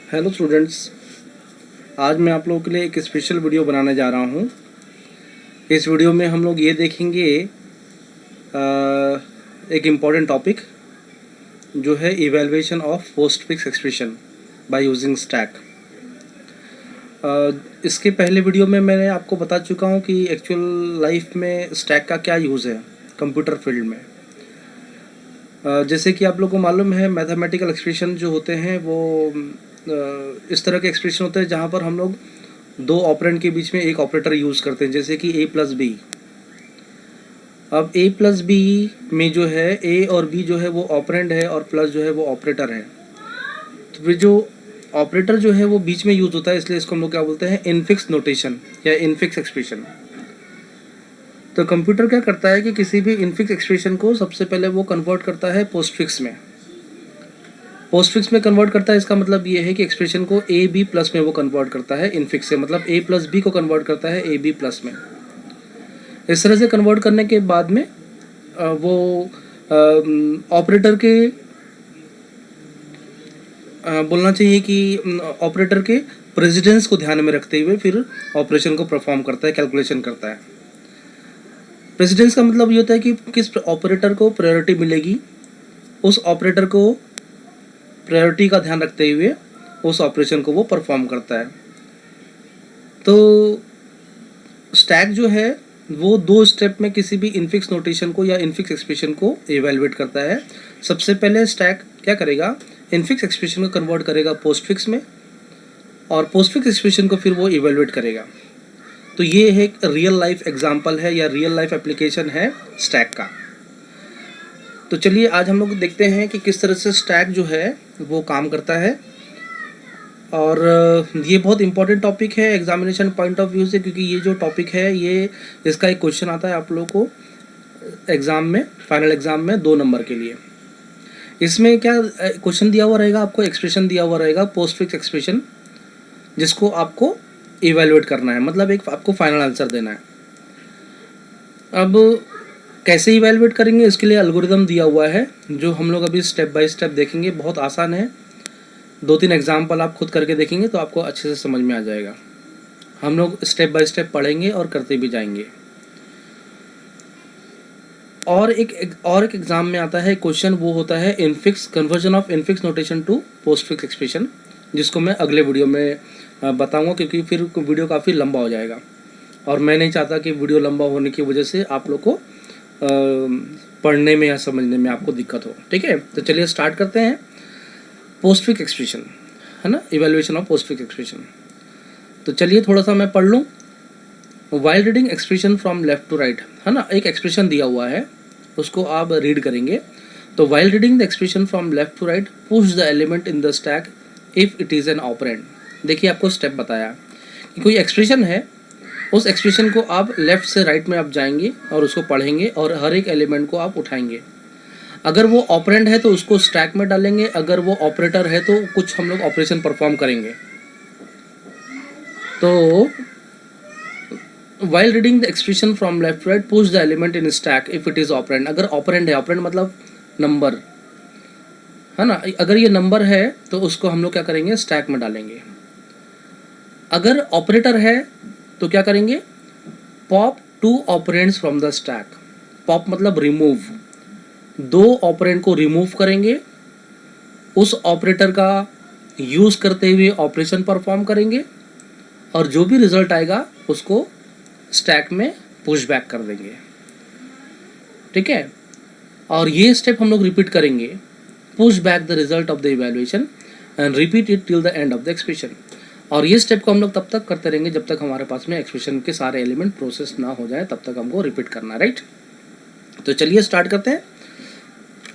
Hello students, आज मैं आप लोगों के लिए एक स्पेशल वीडियो बनाने जा रहा हूँ। इस वीडियो में हम लोग ये देखेंगे एक इम्पॉर्टेंट टॉपिक जो है evaluation of post fix expression by using stack. इसके पहले वीडियो में मैंने आपको बता चुका हूँ कि एक्चुअल लाइफ में स्टैक का क्या यूज़ है कंप्यूटर फील्ड में। जैसे कि आप लोगों को मालूम है, मैथमेटिकल एक्सप्रेशन जो होते हैं वो इस तरह के एक्सप्रेशन होते हैं जहाँ पर हम लोग दो ऑपरेंड के बीच में एक ऑपरेटर यूज़ करते हैं, जैसे कि a प्लस बी। अब a प्लस बी में जो है a और b जो है वो ऑपरेंड है और प्लस जो है वो ऑपरेटर है। तो फिर जो ऑपरेटर जो है वो बीच में यूज़ होता है, इसलिए इसको हम लोग क्या बोलते हैं, इनफिक्स नोटेशन या इनफिक्स एक्सप्रेशन। तो कंप्यूटर क्या करता है कि किसी भी इनफिक्स एक्सप्रेशन को सबसे पहले वो कन्वर्ट करता है पोस्टफिक्स में। पोस्टफिक्स में कन्वर्ट करता है, इसका मतलब ये है कि एक्सप्रेशन को ए बी प्लस में वो कन्वर्ट करता है इनफिक्स से, मतलब ए प्लस बी को कन्वर्ट करता है ए बी प्लस में। इस तरह से कन्वर्ट करने के बाद में वो ऑपरेटर के बोलना चाहिए कि ऑपरेटर के प्रेसिडेंस को ध्यान में रखते हुए फिर ऑपरेशन को परफॉर्म करता है, कैलकुलेशन करता है। प्रेसिडेंस का मतलब ये होता है कि किस ऑपरेटर को प्रायोरिटी मिलेगी, उस ऑपरेटर को प्रायोरिटी का ध्यान रखते हुए उस ऑपरेशन को वो परफॉर्म करता है। तो स्टैक जो है वो दो स्टेप में किसी भी इनफिक्स नोटेशन को या इनफिक्स एक्सप्रेशन को इवैल्यूएट करता है। सबसे पहले स्टैक क्या करेगा, इनफिक्स एक्सप्रेशन को कन्वर्ट करेगा पोस्टफिक्स में, और पोस्टफिक्स एक्सप्रेशन को फिर वो इवैल्यूएट करेगा। तो ये एक रियल लाइफ एग्जांपल है या रियल लाइफ एप्लीकेशन है स्टैक का। तो चलिए आज हम लोग देखते हैं कि किस तरह से स्टैक जो है वो काम करता है। और ये बहुत इंपॉर्टेंट टॉपिक है एग्जामिनेशन पॉइंट ऑफ व्यू से, क्योंकि ये जो टॉपिक है ये इसका एक क्वेश्चन आता है आप लोगों को एग्ज़ाम में, फाइनल एग्ज़ाम में 2 नंबर के लिए। इसमें क्या क्वेश्चन दिया हुआ रहेगा, आपको एक्सप्रेशन दिया हुआ रहेगा पोस्टफिक्स एक्सप्रेशन, जिसको आपको इवैल्यूएट करना है, मतलब एक आपको फाइनल आंसर देना है। अब कैसे इवैल्यूएट करेंगे, इसके लिए एल्गोरिदम दिया हुआ है जो हम लोग अभी स्टेप बाय स्टेप देखेंगे। बहुत आसान है, 2-3 एग्जाम्पल आप खुद करके देखेंगे तो आपको अच्छे से समझ में आ जाएगा। हम लोग स्टेप बाय स्टेप पढ़ेंगे और करते भी जाएंगे। और एक एग्जाम में आता है क्वेश्चन, वो होता है infix conversion of infix notation to postfix expression, जिसको मैं अगले वीडियो में बताऊंगा, क्योंकि फिर वीडियो काफ़ी लंबा हो जाएगा और मैं नहीं चाहता कि वीडियो लंबा होने की वजह से आप लोग को पढ़ने में या समझने में आपको दिक्कत हो। ठीक है, तो चलिए स्टार्ट करते हैं। पोस्टफिक्स एक्सप्रेशन है ना, इवैल्यूएशन ऑफ पोस्टफिक्स एक्सप्रेशन। तो चलिए थोड़ा सा मैं पढ़ लूँ। While reading expression from left to right, है ना, एक एक्सप्रेशन दिया हुआ है उसको आप रीड करेंगे। तो while reading the expression from left to right push the element in the stack if it is an operand. देखिए आपको स्टेप बताया कि कोई एक्सप्रेशन है, उस एक्सप्रेशन को आप लेफ्ट से राइट में आप जाएंगे और उसको पढ़ेंगे और हर एक एलिमेंट को आप उठाएंगे। अगर वो ऑपरेंड है तो उसको स्टैक में डालेंगे, अगर वो ऑपरेटर है तो कुछ हम लोग ऑपरेशन परफॉर्म करेंगे। तो while reading the expression from left to right push the element in stack if it is operand. अगर ऑपरेंड है, ऑपरेंड मतलब नंबर, है ना, अगर ये नंबर है तो उसको हम लोग क्या करेंगे, स्टैक में डालेंगे। अगर ऑपरेटर है तो क्या करेंगे, pop 2 operands from the stack. Pop मतलब रिमूव, 2 ऑपरेंड को रिमूव करेंगे, उस ऑपरेटर का यूज़ करते हुए ऑपरेशन परफॉर्म करेंगे और जो भी रिजल्ट आएगा उसको स्टैक में पुश बैक कर देंगे। ठीक है, और ये स्टेप हम लोग रिपीट करेंगे, push back the result of the evaluation and repeat it till the end of the expression. और ये स्टेप को हम लोग तब तक करते रहेंगे जब तक हमारे पास में एक्सप्रेशन के सारे एलिमेंट प्रोसेस ना हो जाए, तब तक हमको रिपीट करना है, राइट। तो चलिए स्टार्ट करते हैं,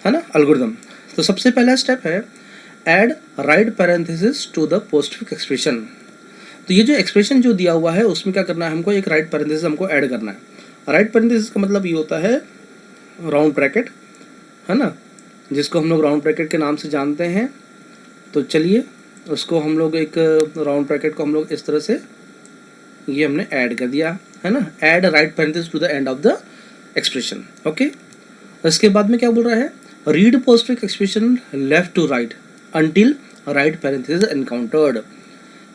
है ना, एल्गोरिथम। तो सबसे पहला स्टेप है add right parenthesis to the postfix expression. तो ये जो एक्सप्रेशन जो दिया हुआ है उसमें क्या करना है, हमको एक राइट पैरेंथेसिस हमको ऐड करना है। राइट पैरेंथेसिस का मतलब ये होता है राउंड ब्रैकेट, है ना, जिसको हम लोग राउंड ब्रैकेट के नाम से जानते हैं। तो चलिए उसको हम लोग एक राउंड ब्रैकेट को हम लोग इस तरह से ये हमने ऐड कर दिया, है ना, add right parenthesis to the end of the expression. Okay, इसके बाद में क्या बोल रहा है, read postfix expression left to right until right parenthesis encountered.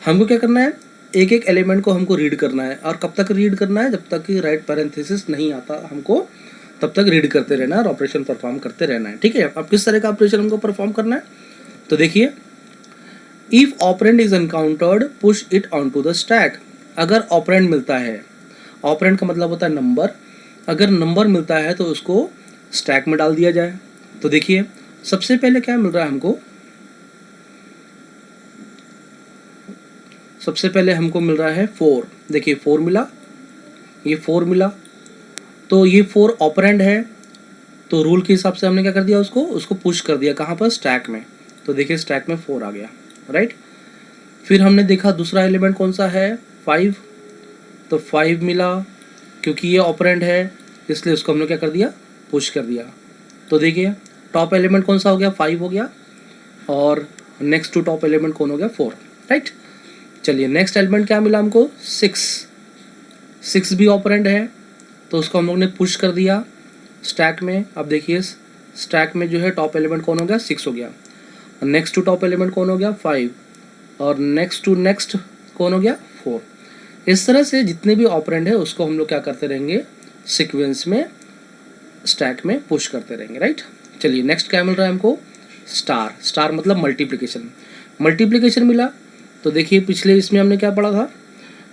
हमको क्या करना है, एक एक एलिमेंट को हमको रीड करना है, और कब तक रीड करना है, जब तक कि राइट पैरेंथेसिस नहीं आता हमको तब तक रीड करते रहना है और ऑपरेशन परफॉर्म करते रहना है। ठीक है, अब किस तरह का ऑपरेशन हमको परफॉर्म करना है, तो देखिए, if operand is encountered push it on to the stack. अगर ऑपरेंड मिलता है, ऑपरेंड का मतलब होता है नंबर, अगर नंबर मिलता है तो उसको स्टैक में डाल दिया जाए। तो देखिए, सबसे पहले क्या मिल रहा है हमको, सबसे पहले हमको मिल रहा है 4। देखिए 4 मिला, ये 4 मिला, तो ये 4 ऑपरेंड है, तो रूल के हिसाब से हमने क्या कर दिया, उसको पुश कर दिया कहाँ पर, स्टैक में। तो देखिए स्टैक में 4 आ गया, राइट। फिर हमने देखा दूसरा एलिमेंट कौन सा है, 5, तो 5 मिला, क्योंकि ये ऑपरेंड है इसलिए उसको हमने क्या कर दिया, पुश कर दिया। तो देखिए टॉप एलिमेंट कौन सा हो गया, 5 हो गया, और नेक्स्ट टू टॉप एलिमेंट कौन हो गया, 4, राइट। चलिए नेक्स्ट एलिमेंट क्या मिला हमको, 6 भी ऑपरेंड है, तो उसको हम लोग ने पुश कर दिया स्टैक में। अब देखिए स्टैक में जो है टॉप एलिमेंट कौन हो गया, 6 हो गया, नेक्स्ट टू टॉप एलिमेंट कौन हो गया, 5, और नेक्स्ट टू नेक्स्ट कौन हो गया, 4। इस तरह से जितने भी ऑपरेंड है उसको हम लोग क्या करते रहेंगे, सीक्वेंस में स्टैक में पुश करते रहेंगे, राइट। चलिए नेक्स्ट क्या मिल रहा है हमको, स्टार मतलब मल्टीप्लिकेशन मिला। तो देखिए पिछले इसमें हमने क्या पढ़ा था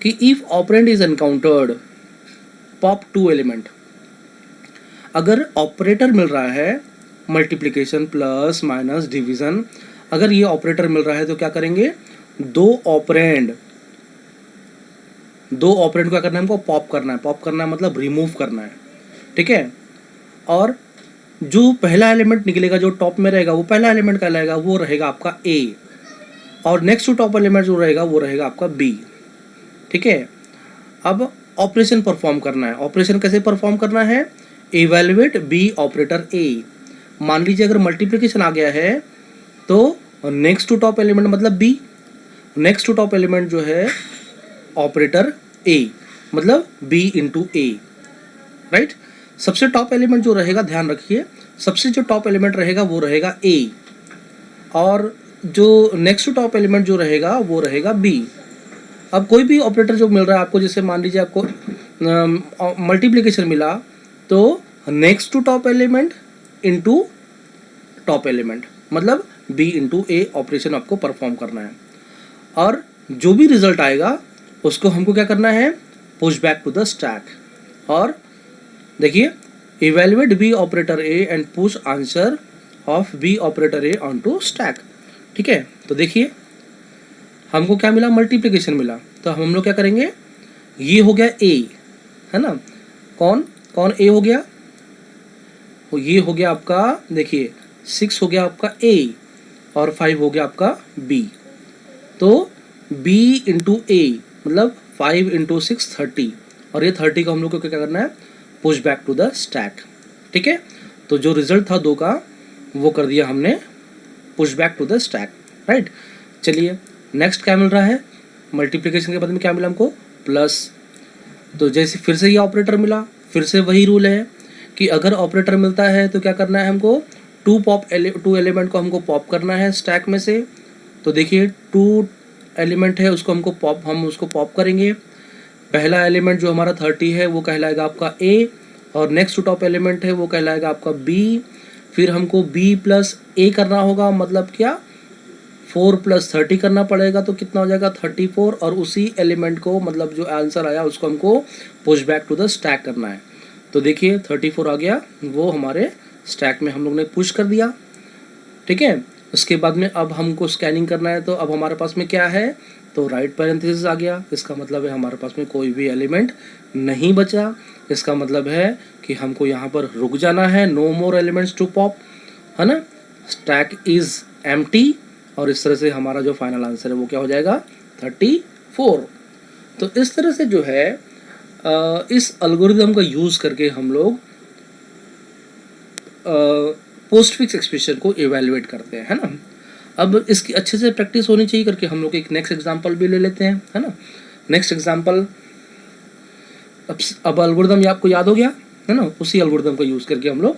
कि if operand is encountered pop 2 element. अगर ऑपरेटर मिल रहा है मल्टीप्लिकेशन प्लस माइनस डिवीजन, अगर ये ऑपरेटर मिल रहा है तो क्या करेंगे, दो ऑपरेंड को क्या करना है, हमको पॉप करना है मतलब रिमूव करना है, ठीक है। और जो पहला एलिमेंट निकलेगा जो टॉप में रहेगा वो पहला एलिमेंट कहलाएगा, वो रहेगा आपका ए, और नेक्स्ट टू टॉप एलिमेंट जो रहेगा वो रहेगा आपका बी, ठीक है। अब ऑपरेशन परफॉर्म करना है, ऑपरेशन कैसे परफॉर्म करना है, इवेलुएट बी ऑपरेटर ए। मान लीजिए अगर मल्टीप्लिकेशन आ गया है तो नेक्स्ट टू टॉप एलिमेंट मतलब B, next to top element जो है ऑपरेटर ए मतलब बी इंटू ए, राइट। सबसे टॉप एलिमेंट जो रहेगा, ध्यान रखिए, सबसे जो टॉप एलिमेंट रहेगा वो रहेगा ए, और जो नेक्स्ट टू टॉप एलिमेंट जो रहेगा वो रहेगा बी। अब कोई भी ऑपरेटर जो मिल रहा है आपको, जैसे मान लीजिए आपको मल्टीप्लिकेशन मिला, तो next to top element into top element मतलब बी इंटू ए ऑपरेशन आपको परफॉर्म करना है, और जो भी रिजल्ट आएगा उसको हमको क्या करना है, push back to the stack. और देखिए, evaluate B operator A and push answer of B operator A on to stack, ठीक है। तो देखिए हमको क्या मिला, मल्टीप्लिकेशन मिला, तो हम लोग क्या करेंगे, ये हो गया ए, है ना, कौन ए हो गया, ये हो गया आपका, देखिए 6 हो गया आपका ए, और 5 हो गया आपका बी। तो b इंटू ए मतलब 5 इंटू 6 30, और ये 30 को हम लोग को क्या करना है, push back to the stack, ठीक है। तो जो रिजल्ट था 2 का वो कर दिया हमने push back to the stack, right. चलिए नेक्स्ट क्या मिल रहा है, मल्टीप्लिकेशन के बाद में क्या मिला हमको, प्लस। तो जैसे फिर से ये ऑपरेटर मिला, फिर से वही रूल है कि अगर ऑपरेटर मिलता है तो क्या करना है हमको, टू एलिमेंट को हमको पॉप करना है स्टैक में से। तो देखिए 2 एलिमेंट है उसको हम उसको पॉप करेंगे। पहला एलिमेंट जो हमारा 30 है वो कहलाएगा आपका ए, और नेक्स्ट टू टॉप एलिमेंट है वो कहलाएगा आपका बी। फिर हमको बी प्लस ए करना होगा, मतलब क्या, 4 प्लस 30 करना पड़ेगा, तो कितना हो जाएगा 34, और उसी एलिमेंट को मतलब जो आंसर आया उसको हमको push back to the stack करना है। तो देखिए 34 आ गया, वो हमारे स्टैक में हम लोग ने पुश कर दिया, ठीक है। उसके बाद में अब हमको स्कैनिंग करना है, तो अब हमारे पास में क्या है, तो राइट पैरेंथेसिस आ गया, इसका मतलब है हमारे पास में कोई भी एलिमेंट नहीं बचा। इसका मतलब है कि हमको यहाँ पर रुक जाना है, no more elements to pop, है ना, स्टैक इज एम्प्टी, और इस तरह से हमारा जो फाइनल आंसर है वो क्या हो जाएगा, 34। तो इस तरह से जो है इस एल्गोरिथम का यूज़ करके हम लोग पोस्ट फिक्स एक्सप्रेशन को इवेलुएट करते हैं, है ना। अब इसकी अच्छे से प्रैक्टिस होनी चाहिए करके हम लोग एक नेक्स्ट एग्जांपल भी ले लेते हैं, है ना। नेक्स्ट एग्जांपल, अब एल्गोरिथम आपको याद हो गया है ना, उसी एल्गोरिथम का यूज़ करके हम लोग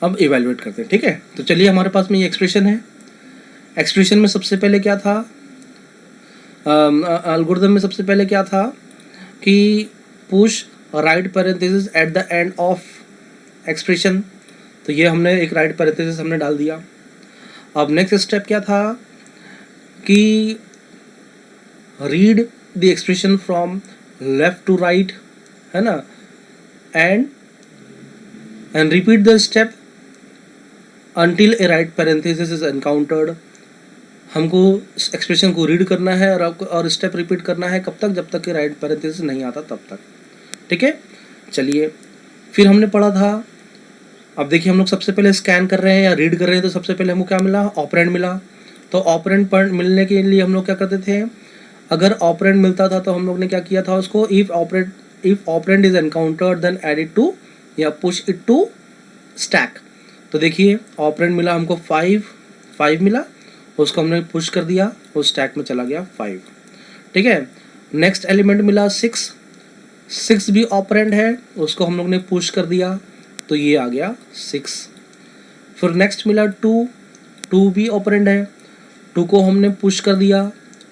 अब इवेलुएट करते हैं, ठीक है। तो चलिए हमारे पास में ये एक्सप्रेशन है, एक्सप्रेशन में सबसे पहले क्या था, एल्गोरिथम में सबसे पहले क्या था कि push right parenthesis at the end of expression, तो ये हमने एक राइट पैरेंथेसिस हमने डाल दिया। अब नेक्स्ट स्टेप क्या था कि read the expression from left to right, है ना, and repeat the step until a right parenthesis is encountered। हमको एक्सप्रेशन को रीड करना है और स्टेप रिपीट करना है, कब तक, जब तक कि राइट पैरेंथेसिस नहीं आता तब तक। ठीक है, चलिए फिर हमने पढ़ा था, अब देखिए हम लोग सबसे पहले स्कैन कर रहे हैं या रीड कर रहे हैं, तो सबसे पहले हमको क्या मिला, ऑपरेंड मिला। तो ऑपरेंड पर मिलने के लिए हम लोग क्या करते थे, अगर ऑपरेंड मिलता था तो हम लोग ने क्या किया था उसको, if operand is encountered then add it to या पुश इट टू स्टैक। तो देखिए ऑपरेंड मिला हमको 5 मिला, उसको हमने पुश कर दिया, वो स्टैक में चला गया 5। ठीक है, नेक्स्ट एलिमेंट मिला 6 भी ऑपरेंड है, उसको हम लोग ने पुश कर दिया तो ये आ गया 6। फिर नेक्स्ट मिला 2 भी ऑपरेंड है, 2 को हमने पुश कर दिया,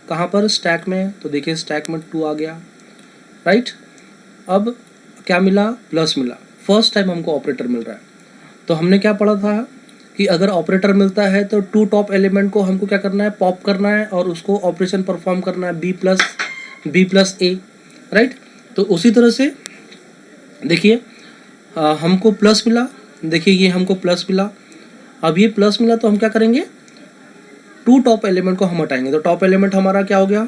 कहाँ पर, स्टैक में, तो देखिए स्टैक में 2 आ गया, राइट। अब क्या मिला, प्लस मिला, फर्स्ट टाइम हमको ऑपरेटर मिल रहा है। तो हमने क्या पढ़ा था कि अगर ऑपरेटर मिलता है तो 2 टॉप एलिमेंट को हमको क्या करना है, पॉप करना है और उसको ऑपरेशन परफॉर्म करना है b प्लस a, राइट। तो उसी तरह से देखिए हमको प्लस मिला, देखिए ये हमको प्लस मिला। अब ये प्लस मिला तो हम क्या करेंगे, 2 टॉप एलिमेंट को हम हटाएंगे, तो टॉप एलिमेंट हमारा क्या हो गया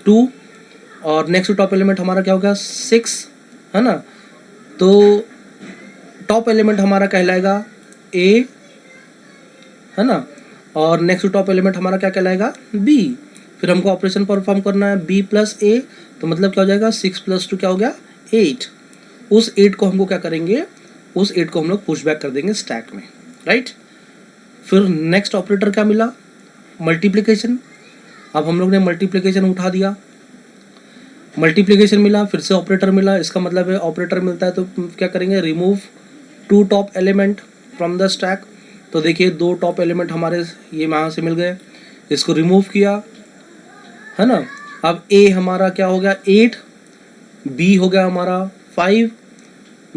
2 और नेक्स्ट टॉप एलिमेंट हमारा क्या हो गया 6, है ना। तो टॉप एलिमेंट हमारा कहलाएगा a, है ना, और नेक्स्ट टॉप एलिमेंट हमारा क्या कहलाएगा b। फिर हमको ऑपरेशन परफॉर्म करना है b प्लस a, तो मतलब क्या हो जाएगा 6 प्लस 2 क्या हो गया 8। उस 8 को हमको क्या करेंगे, उस 8 को हम लोग पुश बैक कर देंगे स्टैक में, राइट। फिर नेक्स्ट ऑपरेटर क्या मिला, मल्टीप्लिकेशन। अब हम लोग ने मल्टीप्लिकेशन उठा दिया, मल्टीप्लिकेशन मिला, फिर से ऑपरेटर मिला, इसका मतलब है ऑपरेटर मिलता है तो क्या करेंगे, remove 2 top element from the stack. तो देखिए 2 टॉप एलिमेंट हमारे ये वहाँ से मिल गए, इसको रिमूव किया, है ना। अब a हमारा क्या हो गया 8, b हो गया हमारा 5,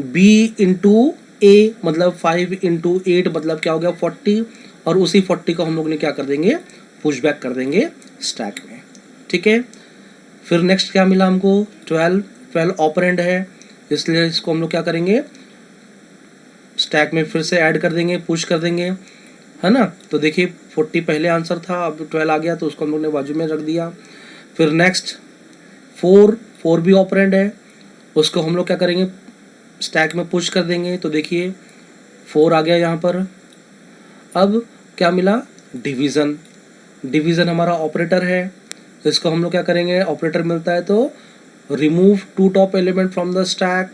b इंटू a मतलब 5 इंटू 8 मतलब क्या हो गया 40, और उसी 40 को हम लोग ने क्या कर देंगे, पुश बैक कर देंगे स्टैक में। ठीक है, फिर नेक्स्ट क्या मिला हमको 12 ऑपरेंड है, इसलिए इसको हम लोग क्या करेंगे, स्टैक में फिर से ऐड कर देंगे, पुश कर देंगे, है ना। तो देखिए 40 पहले आंसर था, अब 12 आ गया तो उसको हम लोग ने बाजू में रख दिया। फिर नेक्स्ट 4 भी ऑपरेंड है, उसको हम लोग क्या करेंगे, स्टैक में पुश कर देंगे, तो देखिए 4 आ गया यहाँ पर। अब क्या मिला, डिवीज़न हमारा ऑपरेटर है, तो इसको हम लोग क्या करेंगे, ऑपरेटर मिलता है तो remove 2 top element from the stack,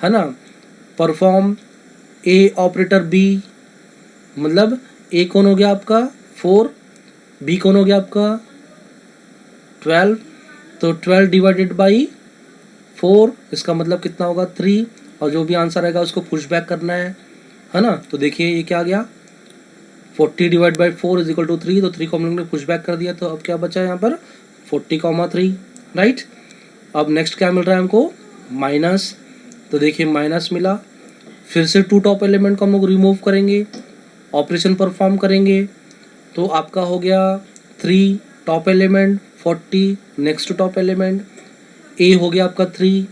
है ना, परफॉर्म a ऑपरेटर b, मतलब a कौन हो गया आपका 4, b कौन हो गया आपका 12, तो 12 डिवाइडेड बाई 4, इसका मतलब कितना होगा 3, और जो भी आंसर आएगा उसको पुश बैक करना है ना। तो देखिए ये क्या आ गया 40 divide by 4 is equal to 3, तो 3 को हम लोग ने पुश बैक कर दिया, तो अब क्या बचा है यहाँ पर 40,3, राइट। अब नेक्स्ट क्या मिल रहा है हमको, माइनस। तो देखिए माइनस मिला, फिर से 2 टॉप एलिमेंट को हम लोग रिमूव करेंगे, ऑपरेशन परफॉर्म करेंगे, तो आपका हो गया 3 top element 40, next top element a हो गया आपका 3,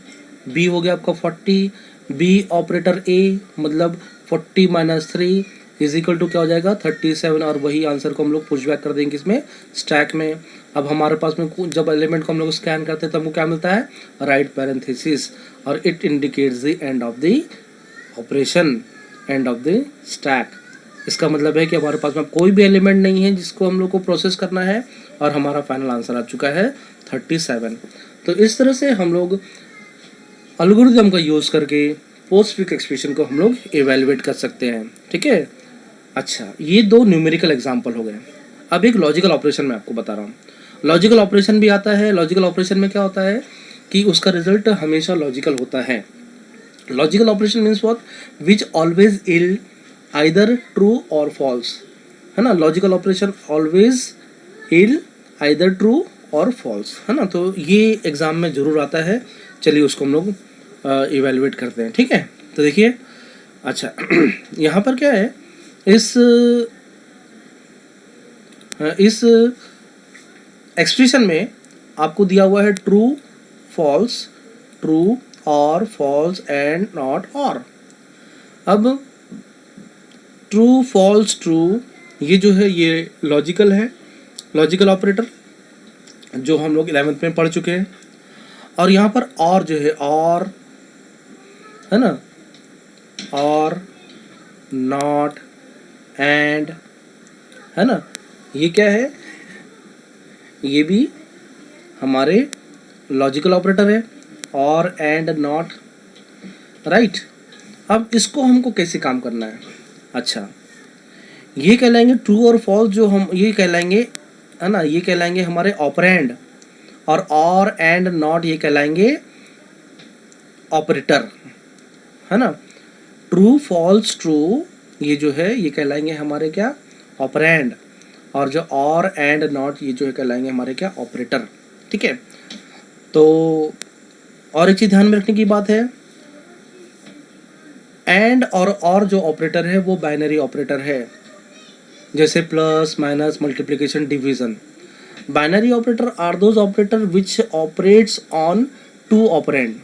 b हो गया आपका 40, b ऑपरेटर a मतलब 40 माइनस 3 इज इक्वल टू क्या हो जाएगा 37, और वही आंसर को हम लोग पुश बैक कर देंगे इसमें स्टैक में। अब हमारे पास में जब एलिमेंट को हम लोग स्कैन करते हैं तब हमको क्या मिलता है, राइट पैरेंथेसिस, और it indicates the end of the operation, and of the stack. इसका मतलब है कि हमारे पास में कोई भी एलिमेंट नहीं है जिसको हम लोग को प्रोसेस करना है, और हमारा फाइनल आंसर आ चुका है 37। तो इस तरह से हम लोग एल्गोरिथम का यूज़ करके पोस्ट फिक्स एक्सप्रेशन को हम लोग एवेलुएट कर सकते हैं। ठीक है, अच्छा ये 2 न्यूमेरिकल एग्जाम्पल हो गए। अब एक लॉजिकल ऑपरेशन मैं आपको बता रहा हूँ। लॉजिकल ऑपरेशन भी आता है। लॉजिकल ऑपरेशन में क्या होता है कि उसका रिजल्ट हमेशा लॉजिकल होता है। Logical operation means what, which always yield either true और फॉल्स। है ना, लॉजिकल ऑपरेशन ऑलवेज इल आइदर ट्रू और फॉल्स, है ना। तो ये एग्ज़ाम में ज़रूर आता है। चलिए उसको हम लोग इवेलुएट करते हैं, ठीक है। तो देखिए, अच्छा यहाँ पर क्या है, इस एक्सप्रेशन में आपको दिया हुआ है ट्रू फॉल्स, ट्रू और फॉल्स एंड नॉट और। अब ट्रू फॉल्स ट्रू ये जो है ये लॉजिकल है, लॉजिकल ऑपरेटर जो हम लोग 11th में पढ़ चुके हैं। और यहाँ पर और जो है और, है ना, और नॉट एंड, है ना, ये क्या है, ये भी हमारे लॉजिकल ऑपरेटर है, और एंड नॉट, राइट। अब इसको हमको कैसे काम करना है, अच्छा ये कहलाएंगे ट्रू और फॉल्स, जो हम ये कहलाएंगे, है ना, ये कहलाएंगे हमारे ऑपरेंड, और एंड नॉट ये कहलाएंगे ऑपरेटर, है ना। ट्रू फॉल्स ट्रू ये जो है ये कहलाएंगे हमारे क्या, ऑपरेंड, और जो और एंड नॉट ये जो है कहलाएंगे हमारे क्या, ऑपरेटर, ठीक है। तो और एक चीज़ ध्यान में रखने की बात है, एंड और जो ऑपरेटर है वो बाइनरी ऑपरेटर है, जैसे plus minus multiplication division. Binary operator are those operator which operates on two operand,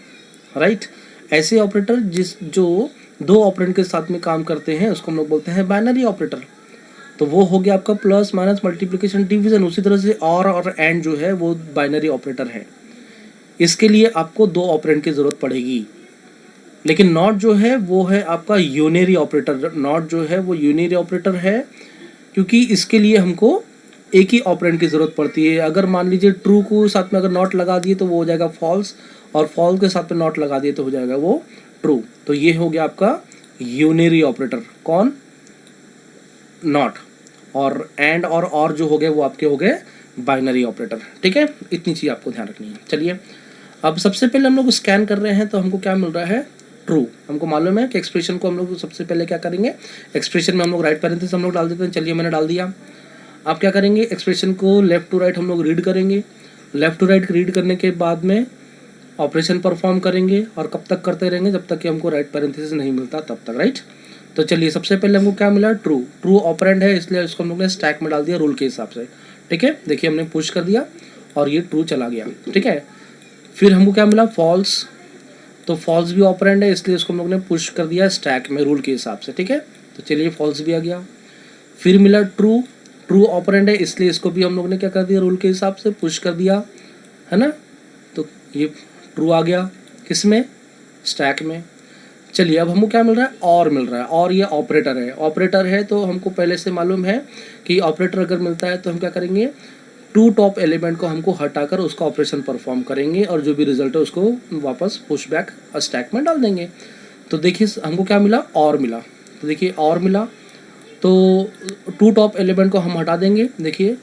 right. ऐसे ऑपरेटर जो दो ऑपरेंड के साथ में काम करते हैं उसको हम लोग बोलते हैं बाइनरी ऑपरेटर। तो वो हो गया आपका प्लस माइनस मल्टीप्लिकेशन डिवीजन। उसी तरह से और एंड जो है वो बाइनरी ऑपरेटर है। इसके लिए आपको दो ऑपरेंड की ज़रूरत पड़ेगी। लेकिन नॉट जो है वो है आपका यूनरी ऑपरेटर। नॉट जो है वो यूनरी ऑपरेटर है, क्योंकि इसके लिए हमको एक ही ऑपरेंड की ज़रूरत पड़ती है। अगर मान लीजिए ट्रू को साथ में अगर नॉट लगा दिए तो वो हो जाएगा फॉल्स, और फॉल्स के साथ में नॉट लगा दिए तो हो जाएगा वो ट्रू। तो ये हो गया आपका यूनरी ऑपरेटर, कौन, नॉट। और एंड और जो हो गए वो आपके हो गए बाइनरी ऑपरेटर, ठीक है। इतनी चीज़ आपको ध्यान रखनी है। चलिए अब सबसे पहले हम लोग स्कैन कर रहे हैं तो हमको क्या मिल रहा है, ट्रू। हमको मालूम है कि एक्सप्रेशन को हम लोग सबसे पहले क्या करेंगे, एक्सप्रेशन में हम लोग राइट पैरेंथेसिस हम लोग डाल देते हैं। चलिए मैंने डाल दिया। आप क्या करेंगे, एक्सप्रेशन को लेफ्ट टू राइट हम लोग रीड करेंगे। लेफ्ट टू राइट रीड करने के बाद में ऑपरेशन परफॉर्म करेंगे, और कब तक करते रहेंगे, जब तक कि हमको राइट पैरेंथेसिस नहीं मिलता तब तक, राइट। तो चलिए सबसे पहले हमको क्या मिला, ट्रू। ट्रू ऑपरेंड है इसलिए इसको हम लोग ने स्टैक में डाल दिया रूल के हिसाब से, ठीक है। देखिए हमने पुश कर दिया और ये ट्रू चला गया, ठीक है। फिर हमको क्या मिला, फॉल्स। तो फॉल्स भी ऑपरेंड है इसलिए इसको हम लोग ने पुश कर दिया स्टैक में रूल के हिसाब से, ठीक है। तो चलिए फॉल्स भी आ गया। फिर मिला ट्रू। ट्रू ऑपरेंड है इसलिए इसको भी हम लोग ने क्या कर दिया, रूल के हिसाब से पुश कर दिया, है ना। तो ये ट्रू आ गया किस में, स्टैक में। चलिए अब हमको क्या मिल रहा है, और मिल रहा है। और ये ऑपरेटर है। ऑपरेटर है तो हमको पहले से मालूम है कि ऑपरेटर अगर मिलता है तो हम क्या करेंगे, टू टॉप एलिमेंट को हमको हटाकर उसका ऑपरेशन परफॉर्म करेंगे, और जो भी रिजल्ट है उसको वापस पुश बैक स्टैक में डाल देंगे। तो देखिए हमको क्या मिला, और मिला। तो देखिए और मिला तो टू टॉप एलिमेंट को हम हटा देंगे। देखिए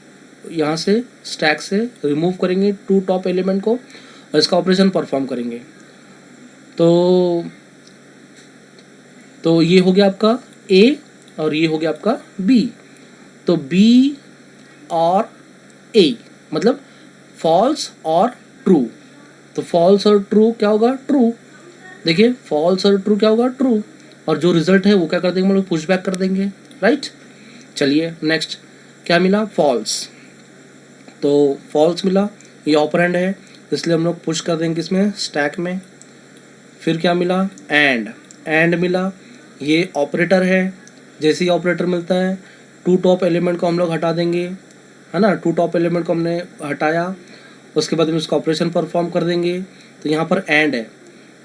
यहाँ से स्टैक से रिमूव करेंगे टू टॉप एलिमेंट को और इसका ऑपरेशन परफॉर्म करेंगे। तो ये हो गया आपका ए और ये हो गया आपका बी। तो बी और ए मतलब फॉल्स और ट्रू। तो फॉल्स और ट्रू क्या होगा, ट्रू। देखिए फॉल्स और ट्रू क्या होगा, ट्रू। और जो रिजल्ट है वो क्या कर देंगे, हम लोग पुश बैक कर देंगे, राइट। चलिए नेक्स्ट क्या मिला, फॉल्स। तो फॉल्स मिला, ये ऑपरेंड है इसलिए हम लोग पुश कर देंगे इसमें स्टैक में। फिर क्या मिला, एंड मिला, ये ऑपरेटर है। जैसे ही ऑपरेटर मिलता है टू टॉप एलिमेंट को हम लोग हटा देंगे, है ना। टू टॉप एलिमेंट को हमने हटाया, उसके बाद में उसका ऑपरेशन परफॉर्म कर देंगे। तो यहाँ पर एंड है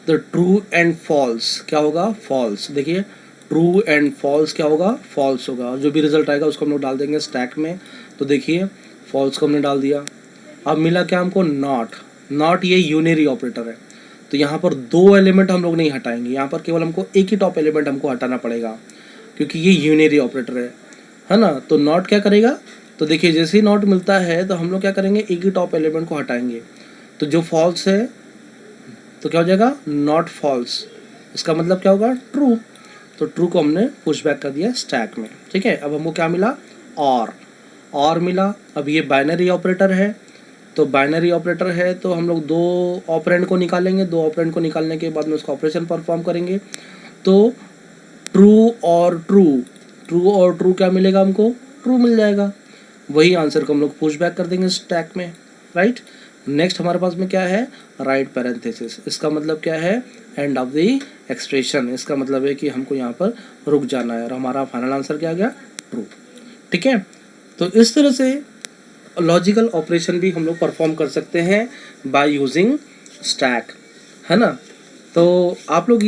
तो ट्रू एंड फॉल्स क्या होगा, फॉल्स। देखिए ट्रू एंड फॉल्स क्या होगा, फॉल्स होगा। और जो भी रिजल्ट आएगा उसको हम लोग डाल देंगे स्टैक में। तो देखिए फॉल्स को हमने डाल दिया। अब मिला क्या हमको, नॉट ये यूनरी ऑपरेटर है। तो यहाँ पर दो एलिमेंट हम लोग नहीं हटाएंगे, यहाँ पर केवल हमको एक ही टॉप एलिमेंट हमको हटाना पड़ेगा क्योंकि ये यूनरी ऑपरेटर है ना। तो नॉट क्या करेगा, तो देखिए जैसे ही नॉट मिलता है तो हम लोग क्या करेंगे, एक ही टॉप एलिमेंट को हटाएंगे। तो जो फॉल्स है तो क्या हो जाएगा, नॉट फॉल्स। इसका मतलब क्या होगा, ट्रू। तो ट्रू को हमने पुश बैक कर दिया स्टैक में, ठीक है। अब हमको क्या मिला, और मिला। अब ये बाइनरी ऑपरेटर है, तो बाइनरी ऑपरेटर है तो हम लोग दो ऑपरेंड को निकालेंगे, दो ऑपरेंड को निकालने के बाद में उसका ऑपरेशन परफॉर्म करेंगे। तो ट्रू और ट्रू क्या मिलेगा हमको? ट्रू मिल जाएगा। वही आंसर को हम लोग पुश बैक कर देंगे स्टैक में, राइट। नेक्स्ट हमारे पास में क्या है? Right parenthesis. इसका मतलब क्या है? And of the expression. इसका मतलब है कि हमको यहाँ पर रुक जाना है और हमारा फाइनल आंसर क्या आ गया? ट्रू। ठीक है, तो इस तरह से लॉजिकल ऑपरेशन भी हम लोग परफॉर्म कर सकते हैं बाय यूजिंग स्टैक, है ना। तो आप लोग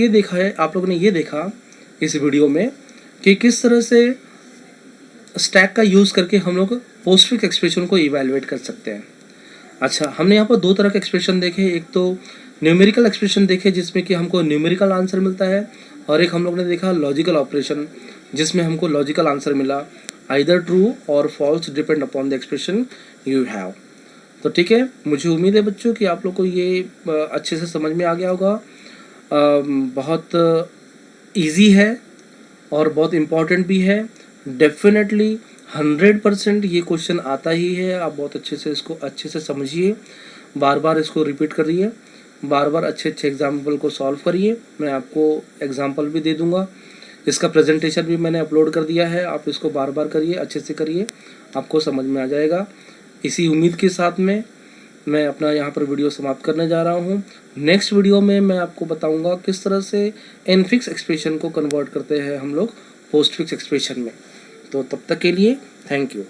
ने ये देखा इस वीडियो में कि किस तरह से स्टैक का यूज़ करके हम लोग पोस्टफिक्स एक्सप्रेशन को इवैल्यूएट कर सकते हैं। अच्छा, हमने यहाँ पर दो तरह के एक्सप्रेशन देखे, एक तो न्यूमेरिकल एक्सप्रेशन देखे जिसमें कि हमको न्यूमेरिकल आंसर मिलता है, और एक हम लोग ने देखा लॉजिकल ऑपरेशन जिसमें हमको लॉजिकल आंसर मिला, आइदर ट्रू और false depend upon the expression you have. तो ठीक है, मुझे उम्मीद है बच्चों कि आप लोग को ये अच्छे से समझ में आ गया होगा। बहुत इजी है और बहुत इम्पॉर्टेंट भी है। डेफिनेटली 100% ये क्वेश्चन आता ही है। आप बहुत अच्छे से समझिए, बार बार इसको रिपीट करिए, बार बार अच्छे एग्जाम्पल को सॉल्व करिए। मैं आपको एग्जाम्पल भी दे दूंगा, इसका प्रेजेंटेशन भी मैंने अपलोड कर दिया है। आप इसको बार बार करिए, अच्छे से करिए, आपको समझ में आ जाएगा। इसी उम्मीद के साथ में मैं अपना यहाँ पर वीडियो समाप्त करने जा रहा हूँ। नेक्स्ट वीडियो में मैं आपको बताऊँगा किस तरह से इनफिक्स एक्सप्रेशन को कन्वर्ट करते हैं हम लोग पोस्टफिक्स एक्सप्रेशन में। तो तब तक के लिए थैंक यू।